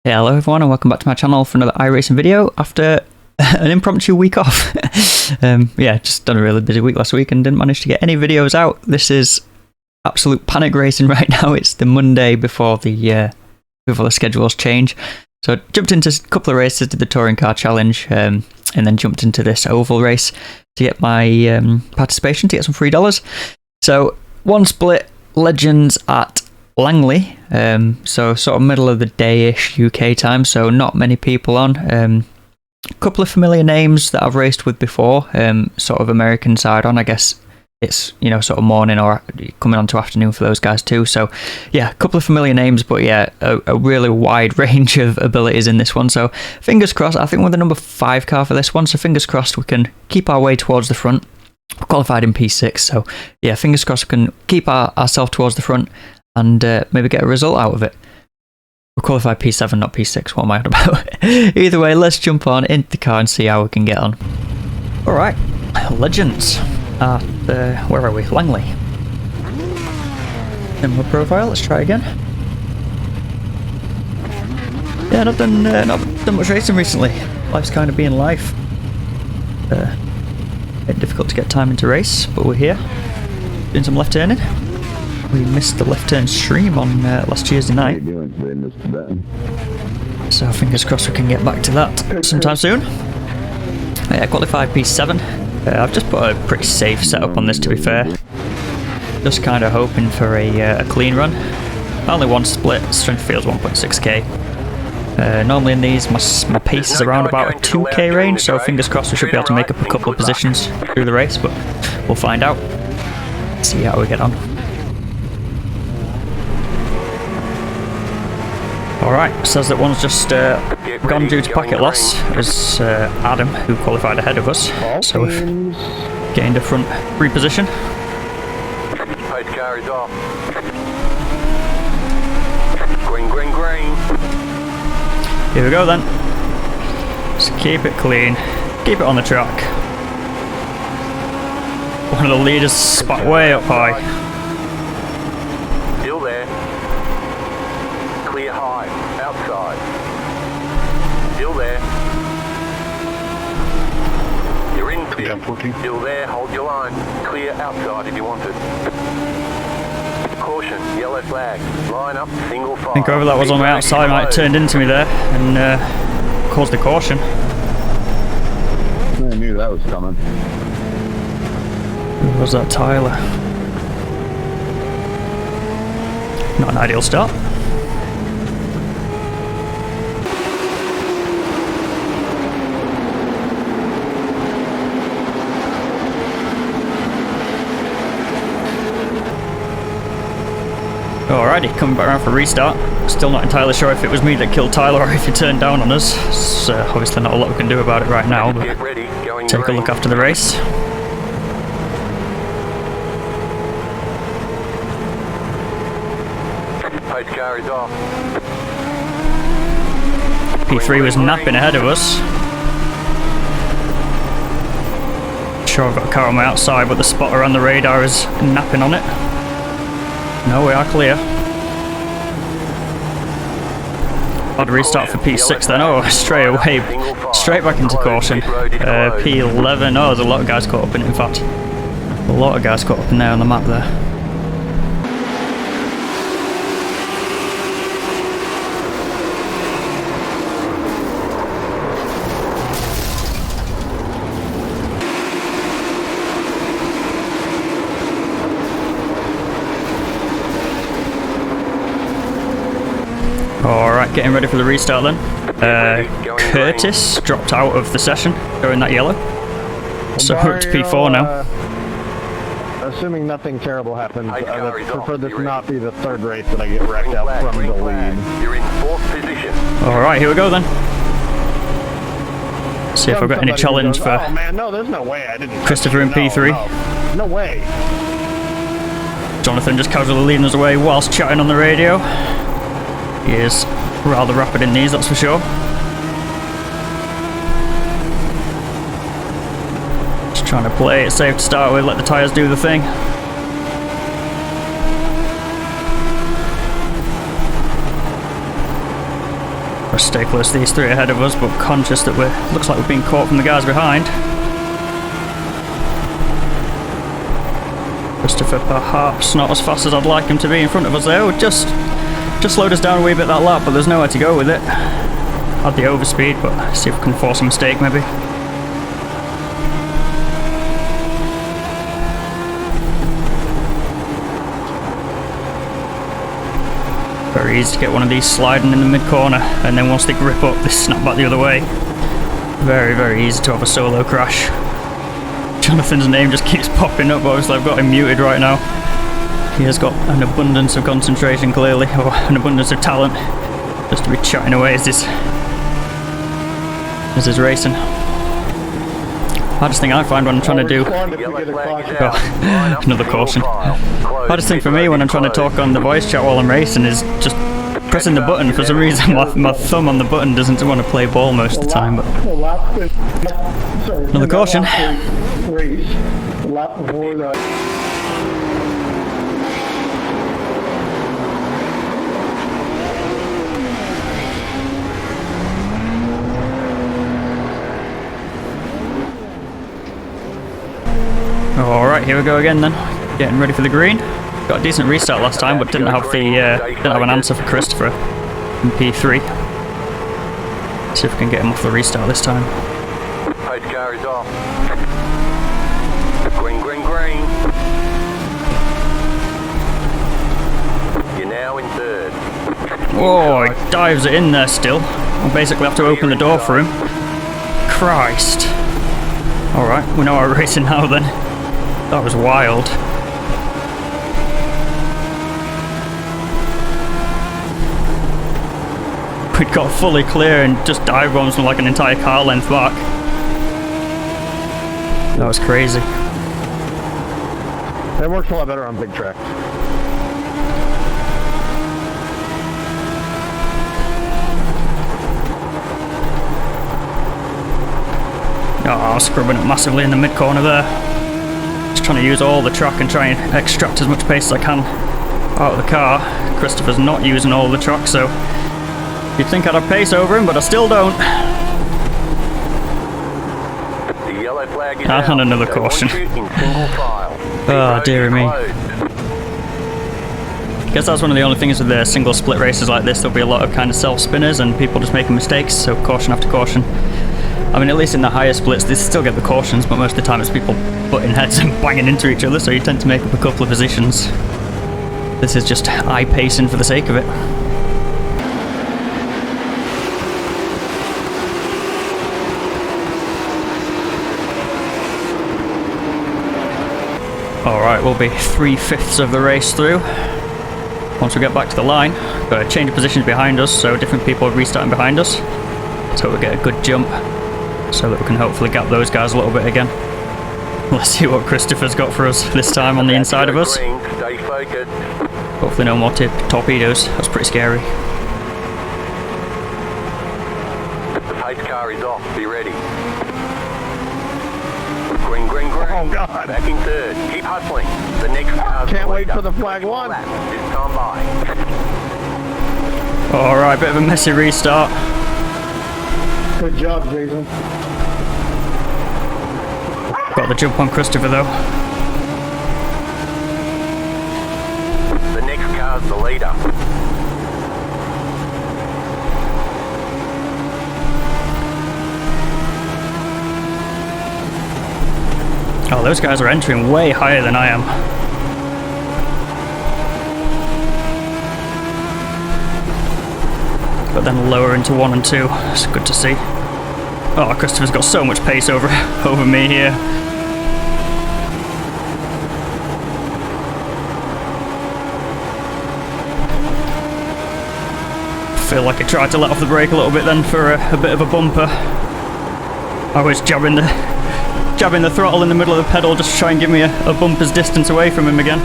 Yeah, hello everyone and welcome back to my channel for another iRacing video after an impromptu week off. Yeah, just done a really busy week last week and didn't manage to get any videos out. This is absolute panic racing right now. It's the Monday before the schedules change. So I jumped into a couple of races, did the touring car challenge, and then jumped into this oval race to get my participation, to get some $3. So one split, Legends at Langley, so sort of middle of the day-ish UK time, so not many people on. A couple of familiar names that I've raced with before, sort of American side on. I guess it's, you know, sort of morning or coming on to afternoon for those guys too. So yeah, a couple of familiar names, but yeah, a really wide range of abilities in this one. So fingers crossed. I think we're the number 5 car for this one, so fingers crossed we can keep our way towards the front. We're qualified in P6, so yeah, fingers crossed we can keep ourselves towards the front and maybe get a result out of it. We're qualified P7, not P6, what am I on about? Either way, let's jump on into the car and see how we can get on. Alright, Legends at, where are we? Langley. Similar profile, let's try again. Yeah, not done much racing recently. Life's kind of being life. Difficult to get time into race, but we're here. Doing some left turning. We missed the left turn stream on last Tuesday night. So fingers crossed we can get back to that sometime soon. Yeah, qualified P7. I've just put a pretty safe setup on this, to be fair. Just kind of hoping for a clean run. Only one split, strength field's 1.6k. Normally in these, my pace is around about a 2k range, so fingers crossed we should be able to make up a couple of positions through the race, but we'll find out. See how we get on. Alright, says that one's just gone due to packet loss. It was Adam who qualified ahead of us, so we've gained a front reposition. Page car is off. Green, green, green. Here we go then. Just keep it clean, keep it on the track. One of the leaders spot way up high. Still there. Clear high, outside. Still there. You're in fifth. Still there, hold your line. Clear outside if you want it. Caution, yellow flag. Line up, single file. I think whoever that was on the outside might have turned into me there and caused a caution. I knew that was coming. Who was that, Tyler? Not an ideal start. Alrighty, coming back around for a restart. Still not entirely sure if it was me that killed Tyler or if he turned down on us. There's obviously not a lot we can do about it right now, but take a look after the race. Page car is off. P3 was napping ahead of us. Sure, I've got a car on my outside, but the spotter on the radar is napping on it. No, we are clear. Odd restart for P6 then. Oh, straight away. Straight back into caution. P11. Oh, there's a lot of guys caught up in it, in fact. A lot of guys caught up in there on the map there. Alright, getting ready for the restart then. Curtis dropped out of the session during that yellow. So we're up to P4 now. Assuming nothing terrible happens, I would prefer this not be the third race that I get wrecked out from the lead. You're in 4th position. Alright, here we go then. See if I've got any challenge for oh man, no, there's no way I didn't. Christopher in P3. No way. Jonathan just casually leading us away whilst chatting on the radio. He is rather rapid in these, that's for sure. Just trying to play it safe to start with, let the tyres do the thing. to stay close to these three ahead of us, but conscious that looks like we're being caught from the guys behind. Christopher perhaps not as fast as I'd like him to be in front of us there. Just slowed us down a wee bit that lap, but there's nowhere to go with it. Had the overspeed, but see if we can force a mistake maybe. Very easy to get one of these sliding in the mid-corner, and then once they grip up, they snap back the other way. Very, very easy to have a solo crash. Jonathan's name just keeps popping up, obviously I've got him muted right now. He has got an abundance of concentration clearly, or an abundance of talent, just to be chatting away as he's racing. Hardest thing I find when I'm trying to do... Oh, another caution. Hardest thing for me when I'm trying to talk on the voice chat while I'm racing is just pressing the button. For some reason my thumb on the button doesn't want to play ball most of the time, but... Another caution. Alright, here we go again then. Getting ready for the green. Got a decent restart last time, but didn't have an answer for Christopher in P3. See if we can get him off the restart this time. Pace car is off. Green, green, green. You're now in third. Whoa, he dives it in there still. I'll basically have to open the door for him. Christ. Alright, we know our racing now then. That was wild. We'd got fully clear and just dive bombs from like an entire car length back. That was crazy. That works a lot better on big tracks. Oh, I was scrubbing it massively in the mid-corner there. Just trying to use all the track and try and extract as much pace as I can out of the car. Christopher's not using all the track, so you'd think I'd have pace over him, but I still don't. The yellow flag is And another caution. Oh, dearie me. I guess that's one of the only things with the single split races like this. There'll be a lot of kind of self-spinners and people just making mistakes, so caution after caution. I mean, at least in the higher splits, they still get the cautions, but most of the time it's people butting heads and banging into each other, so you tend to make up a couple of positions. This is just eye-pacing for the sake of it. Alright, we'll be 3/5 of the race through. Once we get back to the line, got a change of positions behind us, so different people are restarting behind us. So we'll get a good jump, so that we can hopefully gap those guys a little bit again. Let's see what Christopher's got for us this time on the inside of us. Stay focused. Hopefully no more torpedoes, that's pretty scary. The pace car is off. Be ready. Green, green, green. Oh God! Back in third. Keep hustling. The next car's Can't wait leader. for the flag one. This time by. Alright, bit of a messy restart. Good job, Jason. Got the jump on Christopher though. The next car's the leader. Oh, those guys are entering way higher than I am. But then lower into 1 and 2. It's good to see. Oh, Christopher's got so much pace over me here. Feel like I tried to let off the brake a little bit then for a bit of a bumper. I was jabbing the throttle in the middle of the pedal just to try and give me a bumper's distance away from him again.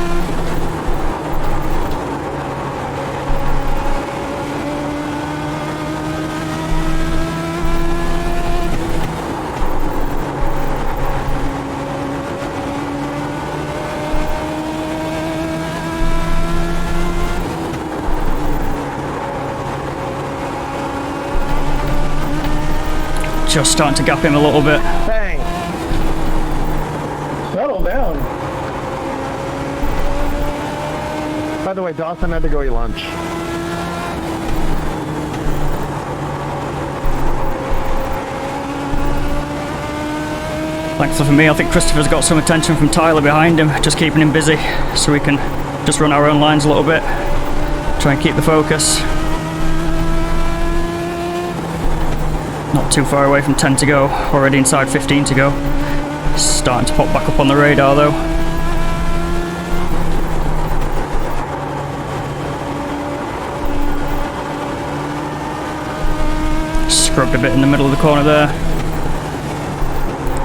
Just starting to gap him a little bit. Dang. Settle down. By the way, Dawson had to go eat lunch. Thankfully for me, I think Christopher's got some attention from Tyler behind him, just keeping him busy, so we can just run our own lines a little bit. Try and keep the focus. Not too far away from 10 to go, already inside 15 to go. Starting to pop back up on the radar though. Scrubbed a bit in the middle of the corner there.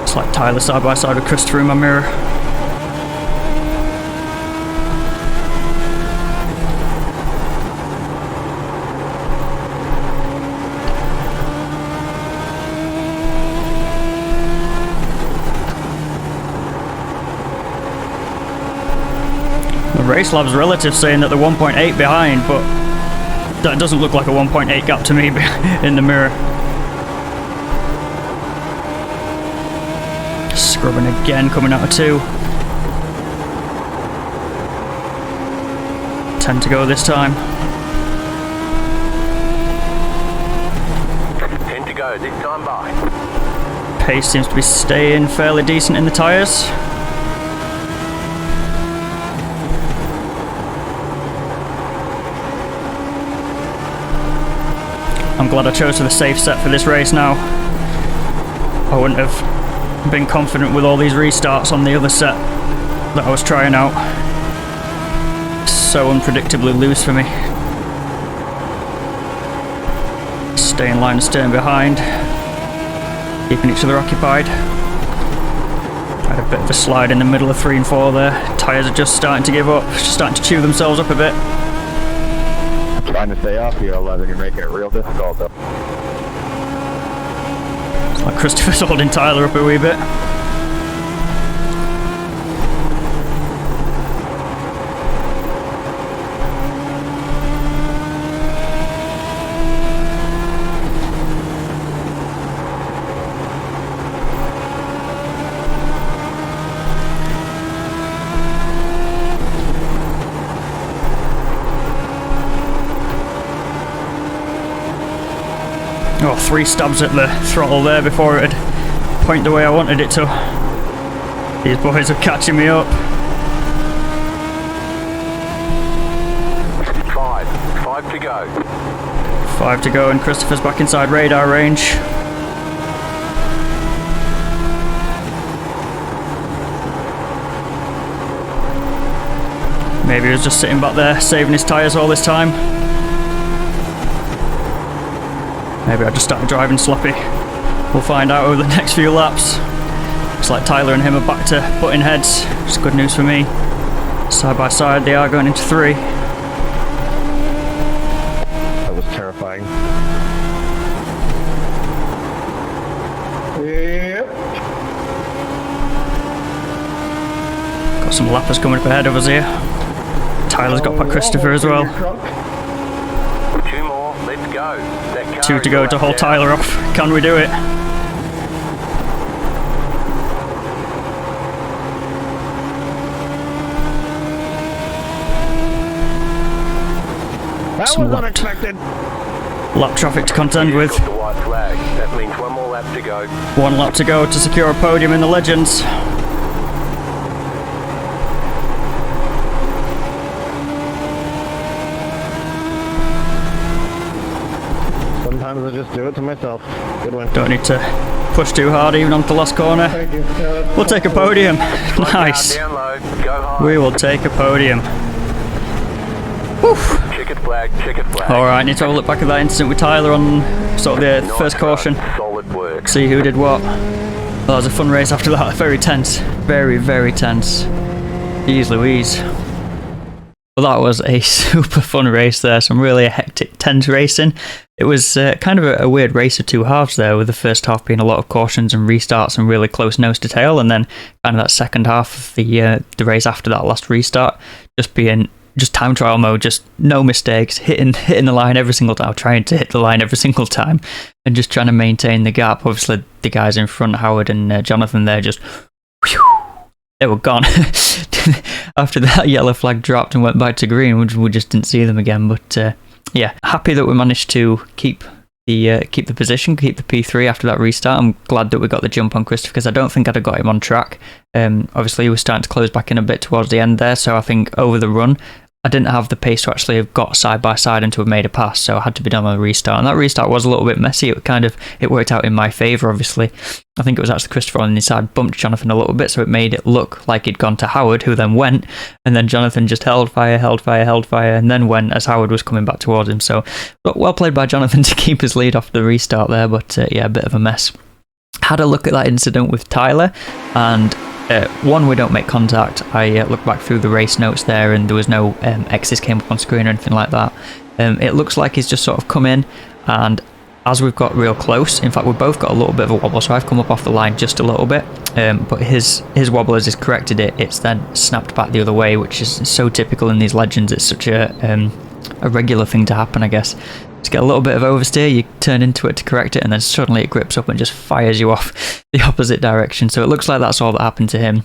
It's like Tyler side by side with Christopher in my mirror. The race lab's relative saying that they're 1.8 behind, but that doesn't look like a 1.8 gap to me in the mirror. Scrubbing again, coming out of 2. 10 to go this time. 10 to go, this time by. Pace seems to be staying fairly decent in the tyres. I'm glad I chose for the safe set for this race now. I wouldn't have been confident with all these restarts on the other set that I was trying out. So unpredictably loose for me. Stay in line and staying behind. Keeping each other occupied. Had a bit of a slide in the middle of 3 and 4 there. Tyres are just starting to give up, just starting to chew themselves up a bit. Trying to stay off you, 11, you're making it real difficult though. It's like Christopher's holding Tyler up a wee bit. Oh, 3 stabs at the throttle there before it had pointed the way I wanted it to. These boys are catching me up. 5 to go. 5 to go and Christopher's back inside radar range. Maybe he was just sitting back there saving his tyres all this time. Maybe I just started driving sloppy. We'll find out over the next few laps. Looks like Tyler and him are back to butting heads, which is good news for me. Side by side they are going into 3. That was terrifying. Yep. Got some lappers coming up ahead of us here. Tyler's got past Christopher as well. 2 more, let's go. 2 to go to hold Tyler off. Can we do it? That was unexpected. Lap traffic to contend with. The white flag. That means 1 more lap to go. 1 lap to go to secure a podium in the Legends. Sometimes I just do it to myself. Good one. Don't need to push too hard even onto the last corner. Thank you. We'll take a podium. Nice. Down low, go high. We will take a podium. Whew. Checkered flag, checkered flag. Alright, need to have a look back at that incident with Tyler on sort of the first caution. Solid work. See who did what. Well, that was a fun race after that. Very tense. Very, very tense. Jeez Louise. Well, that was a super fun race there. Some really hectic, tense racing. It was kind of a weird race of 2 halves there, with the first half being a lot of cautions and restarts and really close nose to tail, and then kind of that second half of the race after that last restart just being just time trial mode, just no mistakes, hitting the line every single time, trying to hit the line every single time, and just trying to maintain the gap. Obviously, the guys in front, Howard and Jonathan, there just, whew, they were gone. After that yellow flag dropped and went back to green, we just didn't see them again. But yeah, happy that we managed to keep the position, keep the P3 after that restart. I'm glad that we got the jump on Christopher, because I don't think I'd have got him on track. Obviously, he was starting to close back in a bit towards the end there, so I think over the run, I didn't have the pace to actually have got side by side and to have made a pass, so I had to be done on a restart. And that restart was a little bit messy. It worked out in my favour, obviously. I think it was actually Christopher on the inside bumped Jonathan a little bit, so it made it look like he'd gone to Howard, who then went, and then Jonathan just held fire, and then went as Howard was coming back towards him. So well played by Jonathan to keep his lead off the restart there, but yeah, a bit of a mess. Had a look at that incident with Tyler, and one, we don't make contact. I looked back through the race notes there, and there was no X's came up on screen or anything like that. It looks like he's just sort of come in, and as we've got real close, in fact, we've both got a little bit of a wobble, so I've come up off the line just a little bit, but his wobble, as he's corrected it, it's then snapped back the other way, which is so typical in these legends. It's such a regular thing to happen, I guess. To get a little bit of oversteer, you turn into it to correct it, and then suddenly it grips up and just fires you off the opposite direction. So it looks like that's all that happened to him.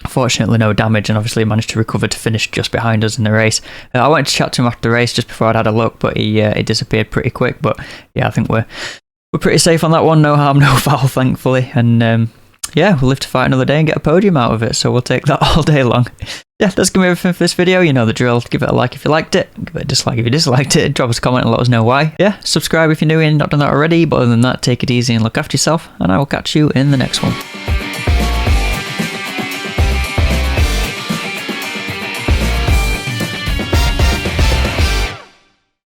Fortunately, no damage, and obviously managed to recover to finish just behind us in the race. I wanted to chat to him after the race just before I'd had a look, but he disappeared pretty quick. But yeah, I think we're pretty safe on that one. No harm, no foul, thankfully. And yeah, we'll live to fight another day and get a podium out of it, so we'll take that all day long. Yeah, that's going to be everything for this video. You know the drill. Give it a like if you liked it. Give it a dislike if you disliked it. Drop us a comment and let us know why. Yeah, subscribe if you're new and not done that already. But other than that, take it easy and look after yourself. And I will catch you in the next one.